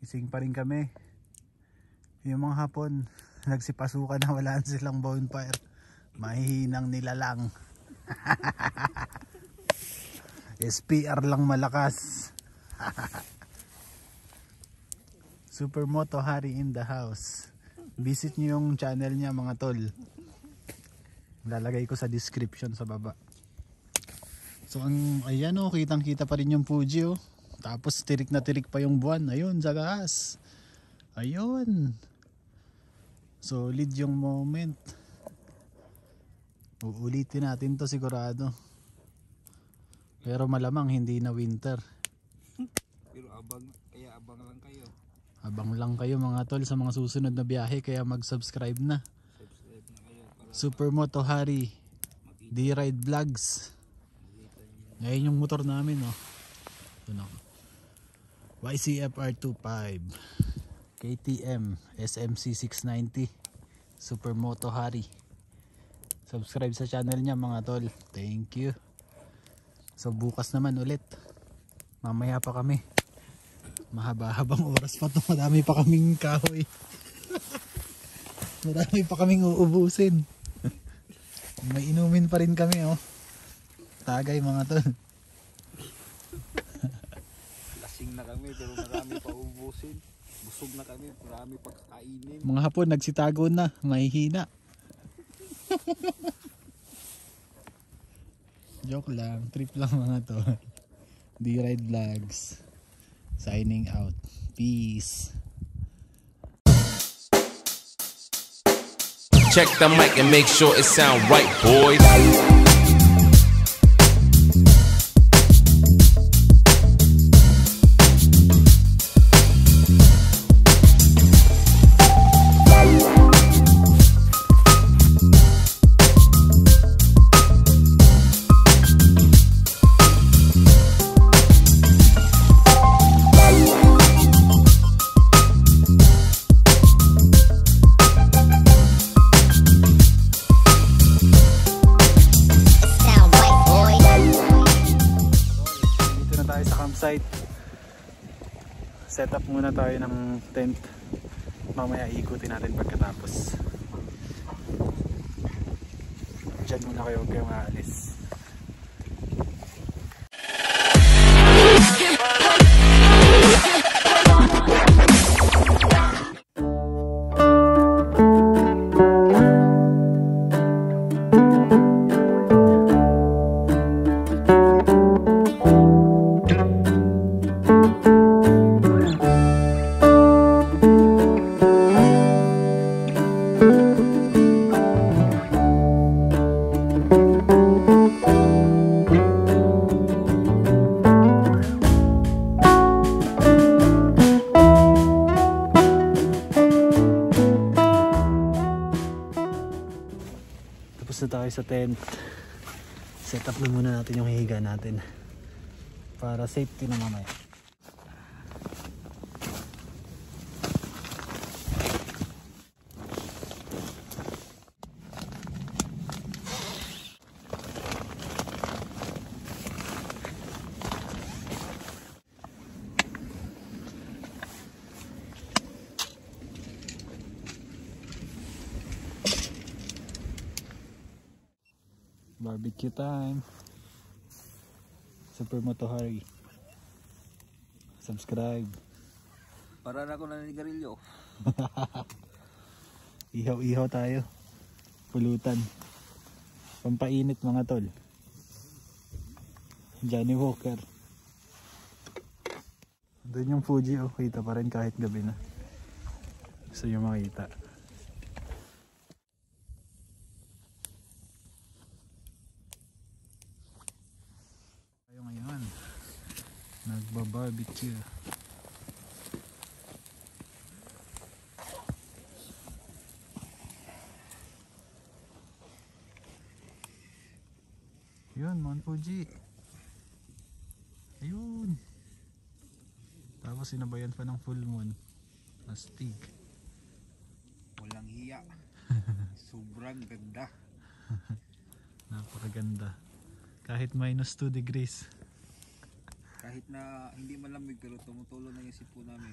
Gising pa rin kami. Yung mga hapon, nagsipasukan na wala silang bonfire. Mahihinang nilalang. SPR lang malakas. Super Moto Hari in the house. Visit nyo yung channel niya mga tol. Lalagay ko sa description sa baba. So ayan o, kitang kita pa rin yung Fuji o. Tapos tirik na tirik pa yung buwan. Ayun, sa gas. Ayun. Solid yung moment. Uulitin natin to sigurado. Pero malamang hindi na winter. Pero abang lang kayo. Abang lang kayo mga tol sa mga susunod na biyahe. Kaya mag-subscribe na. Subscribe na kayo para Super Moto Hari D-Ride Vlogs. Ngayon yung motor namin oh. Ito na. YCFR25 KTM SMC 690 Super Moto Hari. Subscribe sa channel niya mga tol. Thank you. So bukas naman ulit. Mamaya pa kami. Mahaba-habang oras pa to. Madami pa kaming kahoy. Marami pa kaming uubusin. May inumin pa rin kami oh. Tagay mga tol. lasing na kami pero marami pa ubusin. Busog na kami, marami pa kakainin. Mga hapon nagsitago na, mahihina. Joke lang, trip lang mga tol. D-Ride Vlogs. Signing out. Peace. Check the mic and make sure it sound right, boys. Site. Set up muna tayo ng tent. Mamaya ikutin natin pagkatapos. Diyan muna kayo, huwag kayong maalis. Tapos na tayo sa tent. Set up na muna natin yung higa natin para safety na mamaya. Barbecue time. Super Moto Hari. Subscribe. Para na ako naninigarilyo. Ihaw-ihaw tayo. Pulutan. Pampainit mga tol. Johnny Walker. Doon yung Fuji oh. Kita pa rin kahit gabi na. Gusto nyo makita. Nagba-barbecue. Yun, Mount Fuji. Ayun. Tapos sinabayan pa ng full moon. Astig. Walang hiya. Sobrang ganda. Napakaganda. Kahit minus 2 degrees. Kahit na hindi malamig pero tumutulo na yung sipo namin.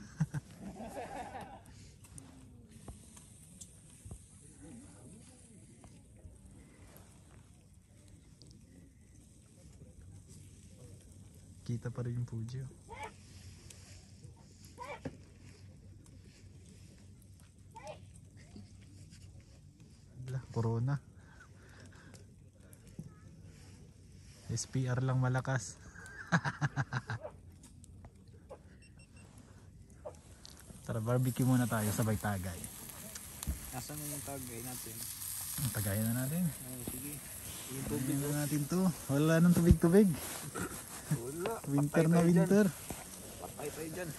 Kita pa rin yung Fuji. Wala, Corona. SPR lang malakas. Tara, barbecue muna tayo sabay tagay. Nasaan yung tagay natin? Tagayin na natin. Sige. Yung Tubig tubig na natin to. Wala nang tubig-tubig. wala. Winter Patay na tayo winter. dyan. Patay tayo dyan.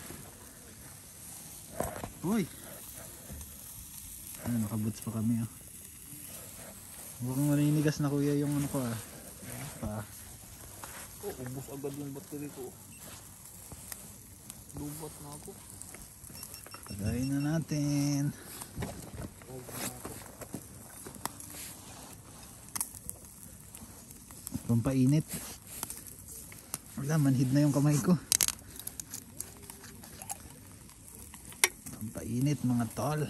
Uy! Ano, nakaboots pa kami ah. Mukhang maninigas na kuya yung ano ko ah. Pa. Oh, ubos agad yung battery ko. Lubat na ako. Tagayin na natin. Pampainit. Wala, manhid na yung kamay ko. Pampainit mga tol.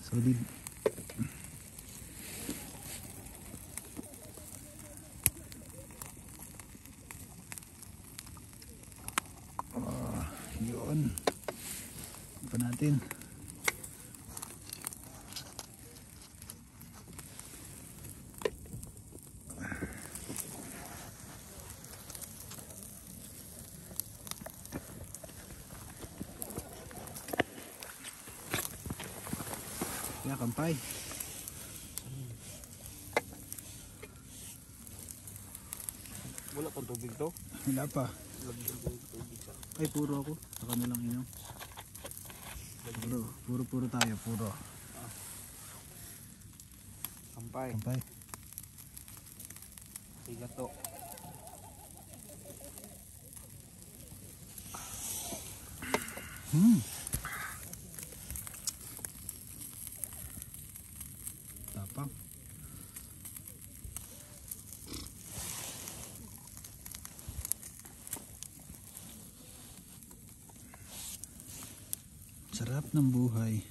Solid. Yun. Pa natin. Kaya kampay. Wala pang tubig to? Wala pa. Lagyan ko yung tubig sa. Ay, puro ako. Saka na lang inom. Puro tayo, puro. Kampay. Kampay. Tiga to. Tapang. Sarap ng buhay.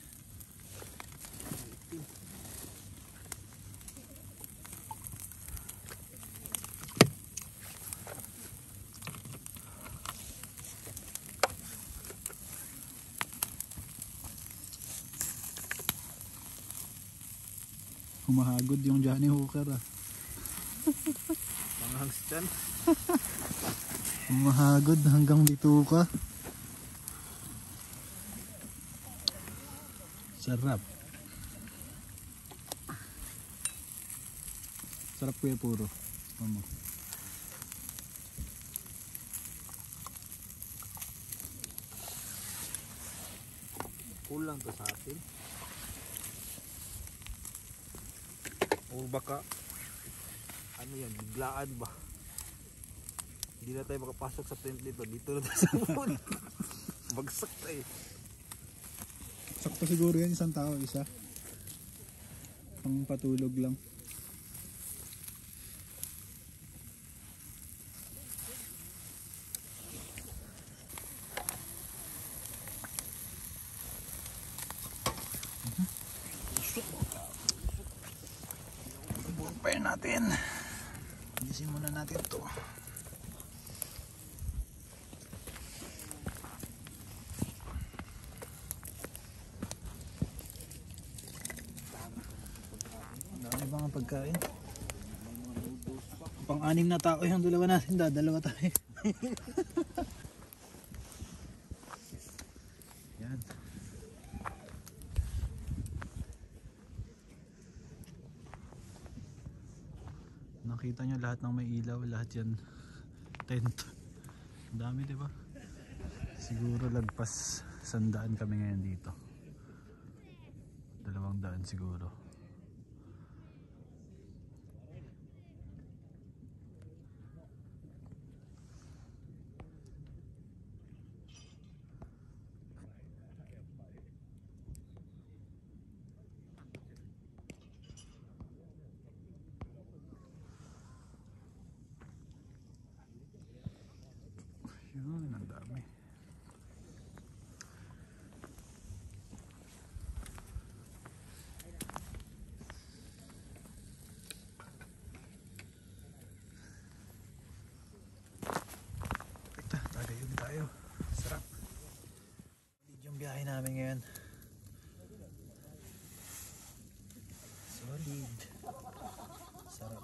Humahagod yung Johnny Hooker ah. Mga hangstan. Humahagod hanggang bituka. Sarap. Sarap kuya puro. Mama. Kulang to sa atin. O baka ano yan, biglaan ba? Hindi na tayo makapasok sa tent dito. Dito na tayo sa moon. Bagsak tayo. Sakto siguro yan, isang tao, isa. Pang patulog lang. Bumpayin natin. Isin muna natin to. Dami ba ang pagkain? Pang-anim na tao yung dalawa natin, dalawa tayo. Yan. Nakita nyo lahat ng may ilaw, lahat yan tent. Ang dami, diba? Siguro lagpas 100 kami ngayon dito. 200 siguro. Yun, ang dami. Sarap.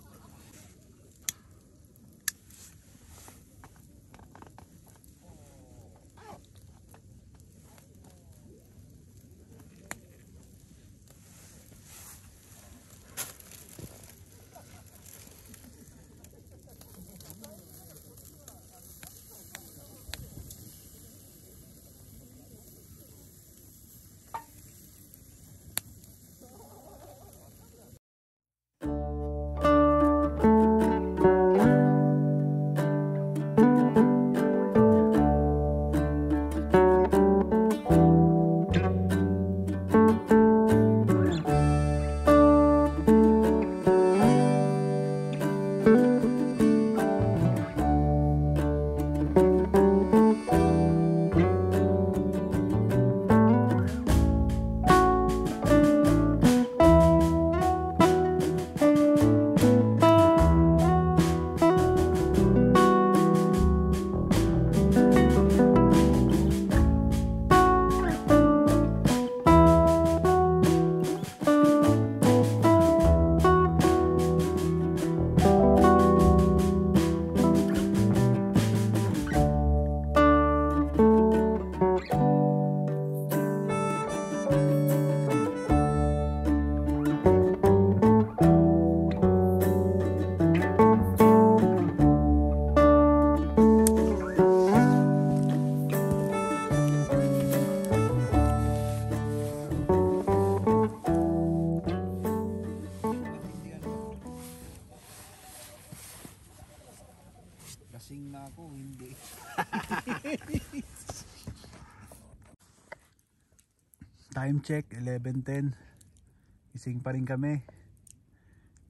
Lasing na ako, hindi. Time check 11:10. Gising pa rin kami.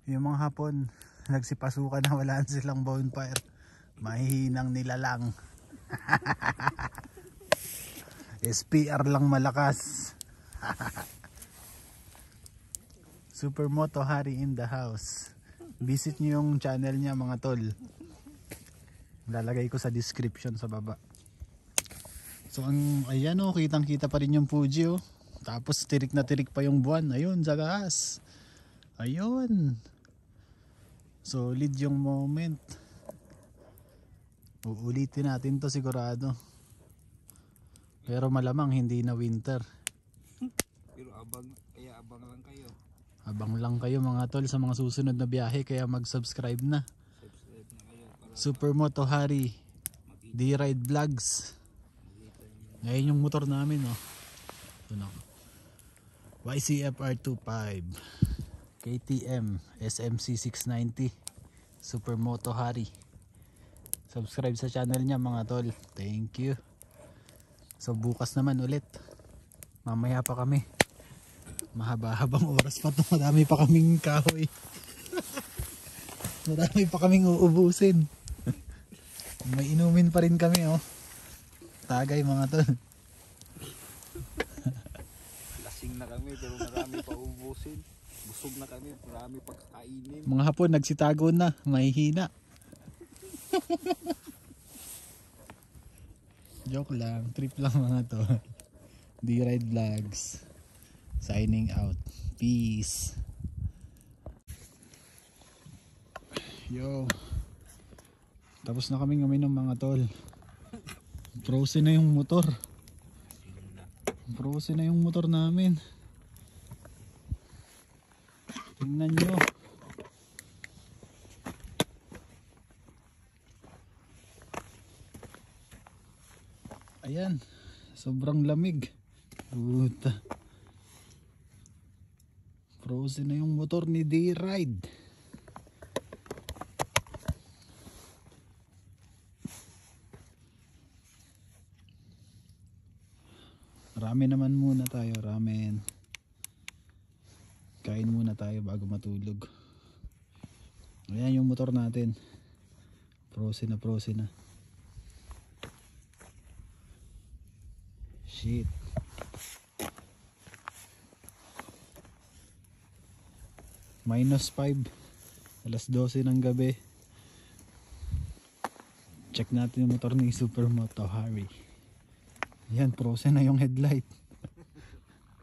Yung mga hapon nagsipasukan na wala silang bonfire. Mahihinang nila lang. SPR lang malakas. Supermoto Hari in the house. Visit nyo yung channel niya mga tol. Lalagay ko sa description sa baba. So ayan o, kitang kita pa rin yung Fuji o. Tapos tirik na tirik pa yung buwan. Ayun, sa gas. Ayun. Solid yung moment. Uulitin natin to sigurado. Pero malamang hindi na winter. Pero abang lang kayo. Abang lang kayo mga tol sa mga susunod na biyahe. Kaya mag-subscribe na. Subscribe na kayo para Supermoto Hari D-Ride Vlogs. Ngayon yung motor namin oh. Ito na. YCFR25 KTM SMC 690 Supermoto Hari. Subscribe sa channel niya mga tol. Thank you. So bukas naman ulit. Mamaya pa kami. Mahaba-habang oras pa to. Madami pa kaming kahoy. Marami pa kaming uubusin. May inumin pa rin kami oh. Tagay mga tol. lasing na kami pero marami pa ubusin. Busog na kami, marami pa kakainin. Mga hapon nagsitago na, mahihina. Joke lang, trip lang mga to. D-Ride Vlogs. Signing out. Peace. Yo. Tapos na kaming uminom mga tol. Frozen na yung motor. Frozen na yung motor namin. Tingnan nyo. Ayan. Sobrang lamig. Puta. Frozen na yung motor ni D-Ride. Ramen naman muna tayo, ramen. Kain muna tayo bago matulog. Ayan yung motor natin. Frozen na. Shit. -5. Alas 12 ng gabi. Check natin yung motor ni Supermoto Hari. Yan, frozen na yung headlight.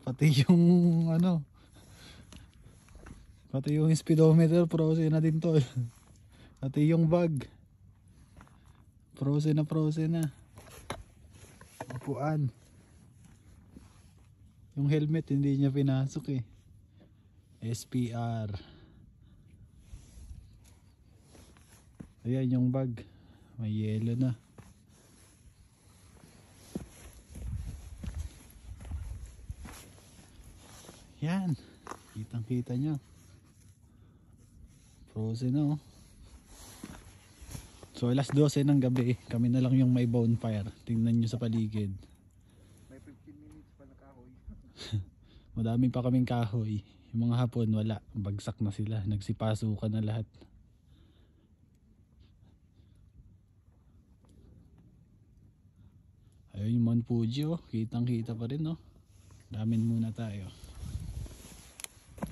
Pati yung Pati yung speedometer, frozen na din tol. Pati yung bag. Frozen na. Upuan. Yung helmet hindi niya pinasok eh. SPR. Ayan yung bag. May yellow na. Yan. Kitang kita nyo. Frozen na oh. So alas 12 ng gabi, kami na lang yung may bonfire. Tingnan nyo sa paligid. May 15 minutes pa na kahoy. Madami pa kaming kahoy. Yung mga hapon wala, bagsak na sila. Nagsipasukan na lahat. Ayun yung Mount Fuji oh. Kitang kita pa rin oh. Ramen muna tayo.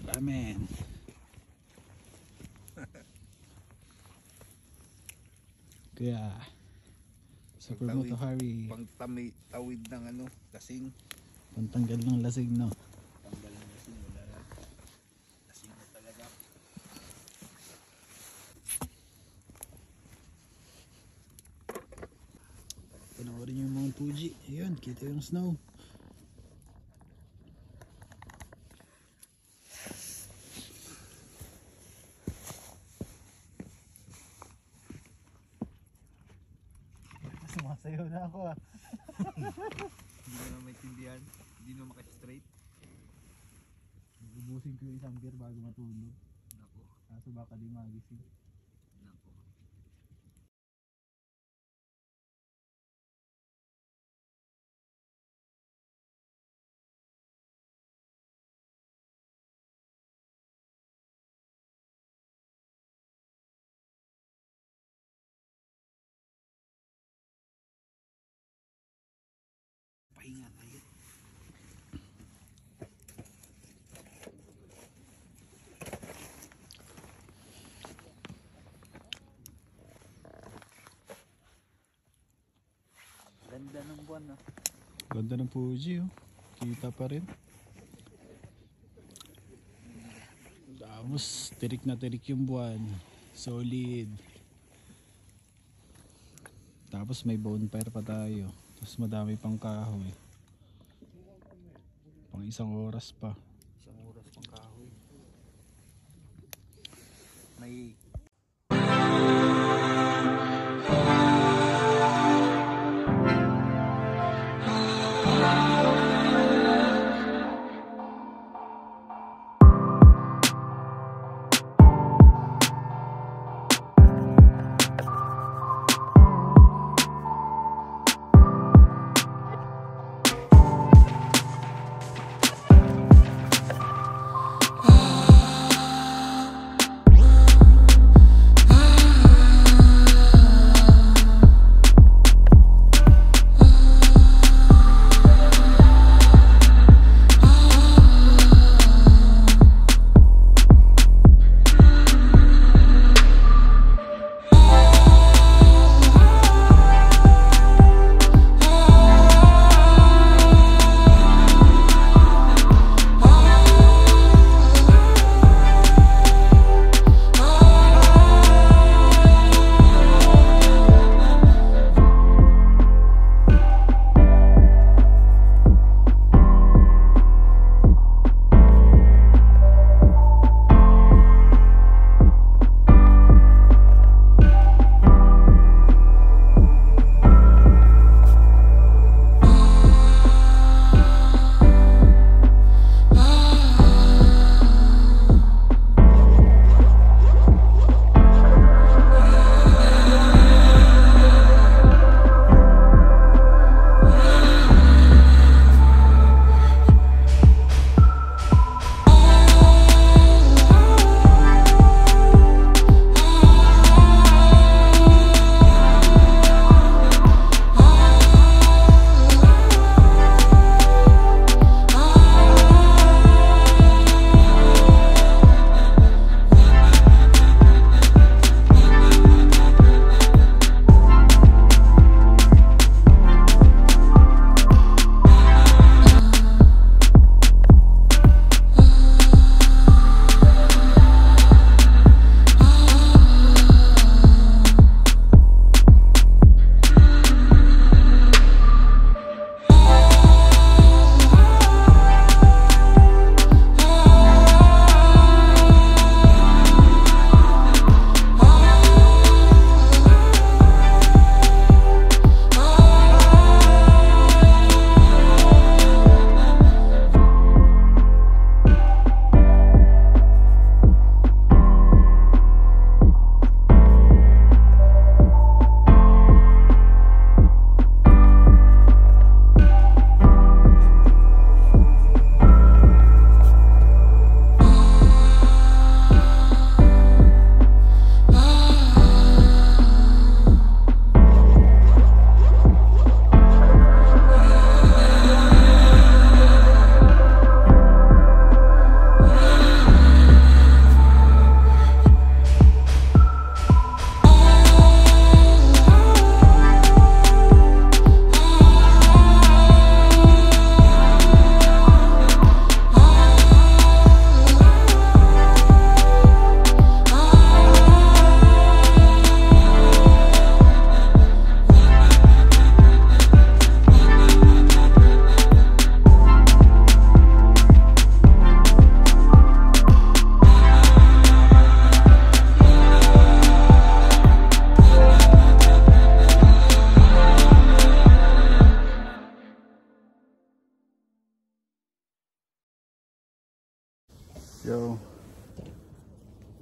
Ramen. Kaya Supermoto Harry. Pang tawid ng ano, lasing. Pantanggal ng lasing no. Tanggal ng lasing, wala na. Lasing na talaga. Panoorin yung Mount Fuji. Ayun, kita yung snow. Sumasayaw na ako ah. Hindi na maintindihan, hindi na maka-straight. Ubusin ko yung isang beer bago matulog. Nako, Kaso baka di magising. nako. Pahinga tayo. Ganda ng buwan ah. Ganda ng Fuji oh. Kita pa rin. Tapos tirik na tirik yung buwan. Solid. Tapos may bonfire pa tayo. Tapos madami pang kahoy. Pang 1 oras pa. Isang oras pang kahoy. May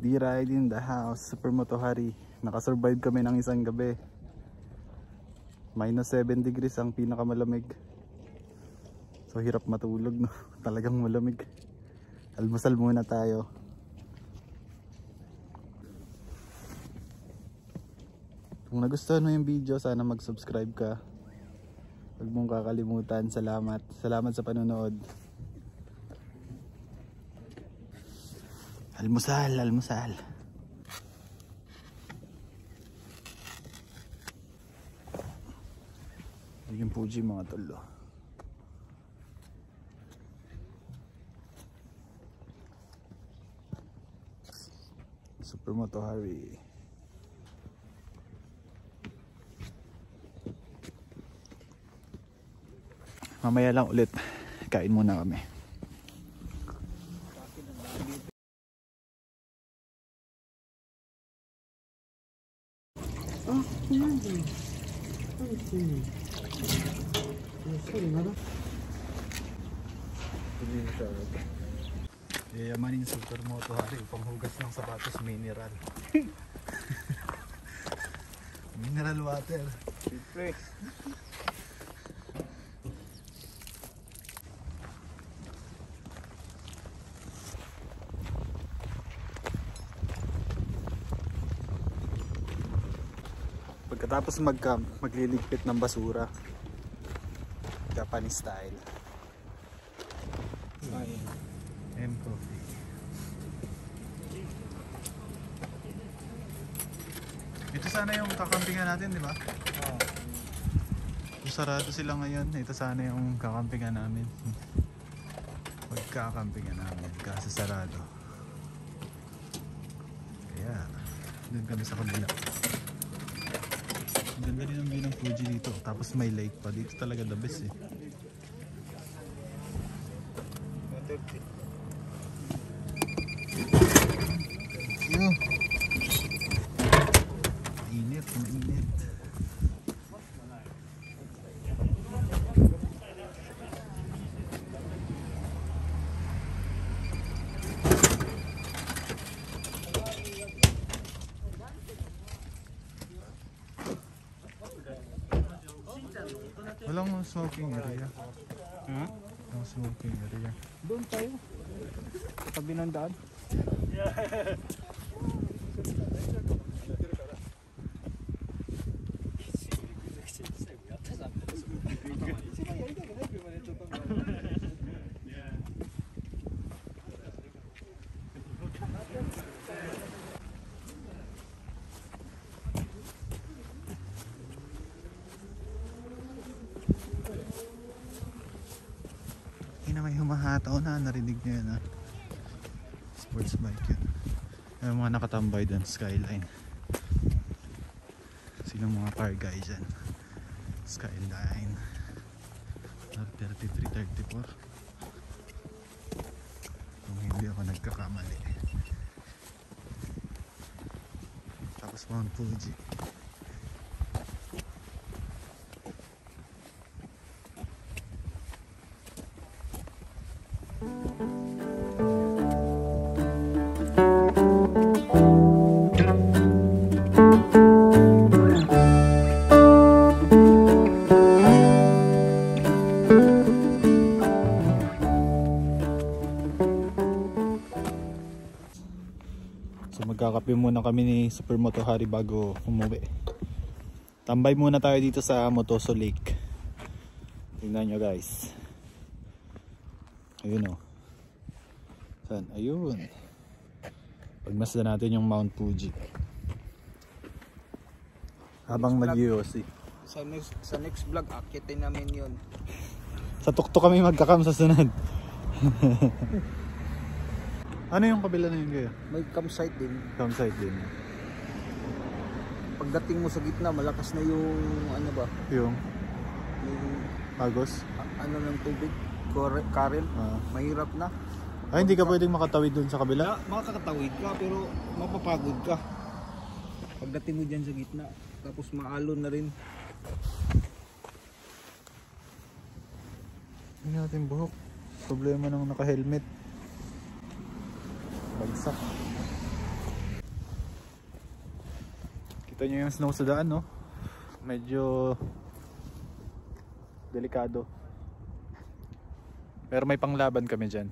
D-Ride in the house, Supermoto Hari. Nakasurvive kami ng isang gabi. Minus 7 degrees ang pinakamalamig. So hirap matulog, no? Talagang malamig. Almusal muna tayo. Kung nagustuhan mo yung video, sana mag-subscribe ka. Huwag mong kakalimutan. Salamat. Salamat sa panonood. Almusal, almusal. Yung Fuji mga tolo. Supermoto Hari. Mamaya lang ulit. Kain muna kami. Yayamanin sa Supermoto Hari upang hugas ng sapatos mineral. Mineral water. Siyempre. Pagkatapos mag-camp, magliligpit ng basura. Japanese style. Coffee. Ito sana yung kakampingan natin, di ba? Oo. Sarado sila ngayon. Ito sana yung kakampingan namin. Pagkakampingan namin. Kasi sarado. Kaya, doon kami sa kabila. Ganda din ang view ng Fuji dito. Tapos may lake pa. Dito talaga the best eh. Mainit, mainit. Walang smoking area. Walang smoking area. Doon tayo. Tabi ng daan. Na may humahataw na, narinig nyo yun ha. Sports bike yun. May mga nakatambay dun, skyline. Sino mga car guys dyan? Skyline R3334 kung hindi ako nagkakamali. Tapos Mount Fuji. So magkakape muna kami ni Supermoto Hari bago umuwi. Tambay muna tayo dito sa Motoso Lake. Tingnan nyo guys. Ayun o. Saan? Ayun. Pagmasdan natin yung Mount Fuji. Habang nag-UOC. Sa next vlog, akitin namin yun. Sa tuktok kami magkakam sa sunod. Ano yung kabila na yun kaya? May campsite din. Campsite din. Pagdating mo sa gitna, malakas na yung ano ba? Yung Yung agos? ano ng tubig, current. Mahirap na. Ay, hindi ka pwedeng makatawid dun sa kabila? Makakatawid ka pero mapapagod ka. Pagdating mo dyan sa gitna, tapos maalon na rin. Hindi natin buhok. Problema ng naka-helmet. Bagsak. Kita nyo yung snow sa daan, no? Medyo delikado. Pero may panglaban kami dyan.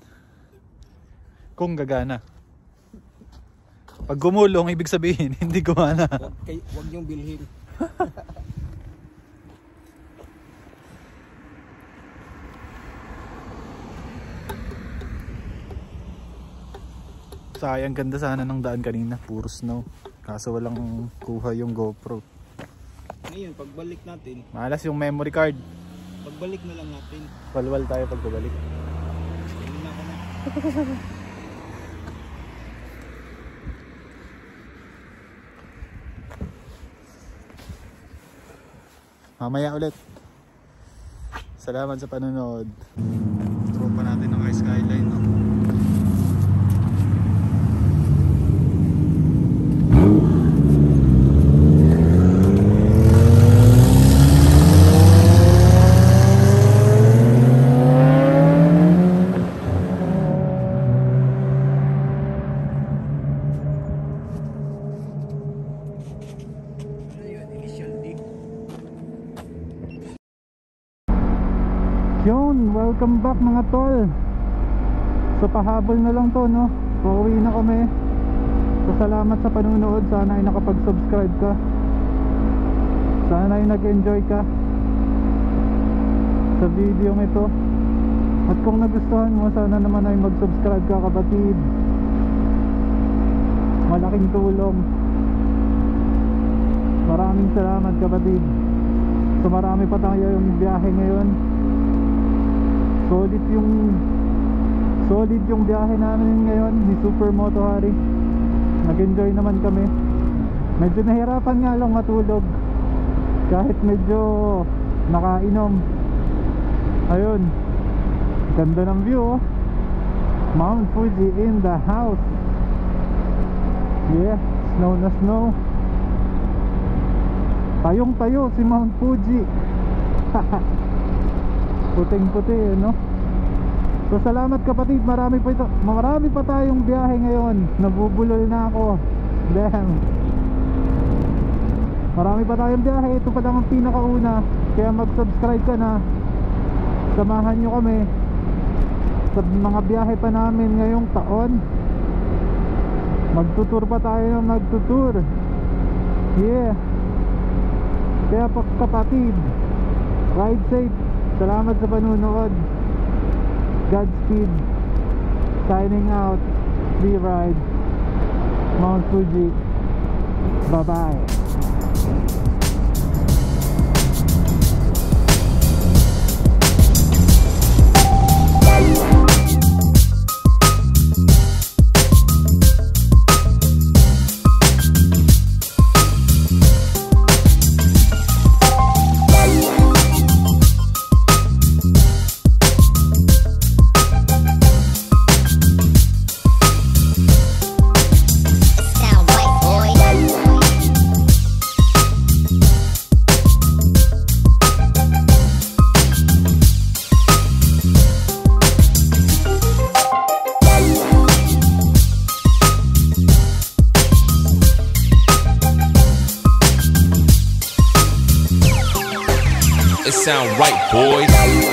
Kung gagana. Pag gumulong, ibig sabihin, hindi gumana. Huwag niyong bilhin. Sayang, ganda sana ng daan kanina. Puro snow. Kaso walang kuha yung GoPro. Ngayon, pagbalik natin, Malas yung memory card. pagbalik na lang natin. Walwal tayo pagbalik. Hindi na ako na. Mamaya ulit. Salamat sa panonood. Tropa natin ng High Skyline, no? Ano yun? Initial D. Yun, welcome back mga tol. So pahabol na lang to, no? Pauwi na kami. So salamat sa panunood. Sana ay nakapag-subscribe ka. Sana ay nag-enjoy ka sa video ito. At kung nagustuhan mo, sana naman ay mag-subscribe ka, kapatid. Malaking tulong. Maraming salamat, kapatid. So marami pa tayo yung biyahe ngayon. Solid yung biyahe namin ngayon ni Super Moto Hari. Nag-enjoy naman kami. Medyo nahirapan nga lang matulog kahit medyo nakainom. Ayun, ganda ng view, oh. Mount Fuji in the house. Yeah, snow na snow. Tayong tayo si Mount Fuji. Puting puti, no? So salamat, kapatid. Marami pa tayong biyahe ngayon. Nabubulol na ako. Damn. Marami pa tayong biyahe. Ito pa lang ang pinakauna. Kaya mag-subscribe ka na. Samahan nyo kami sa mga biyahe pa namin ngayong taon. Magtutur pa tayo ng magtutur. Yeah. Kaya kapatid, ride safe. Salamat sa panunood. Godspeed. Signing out. Free ride Mount Fuji. Bye bye. It sound right, boys.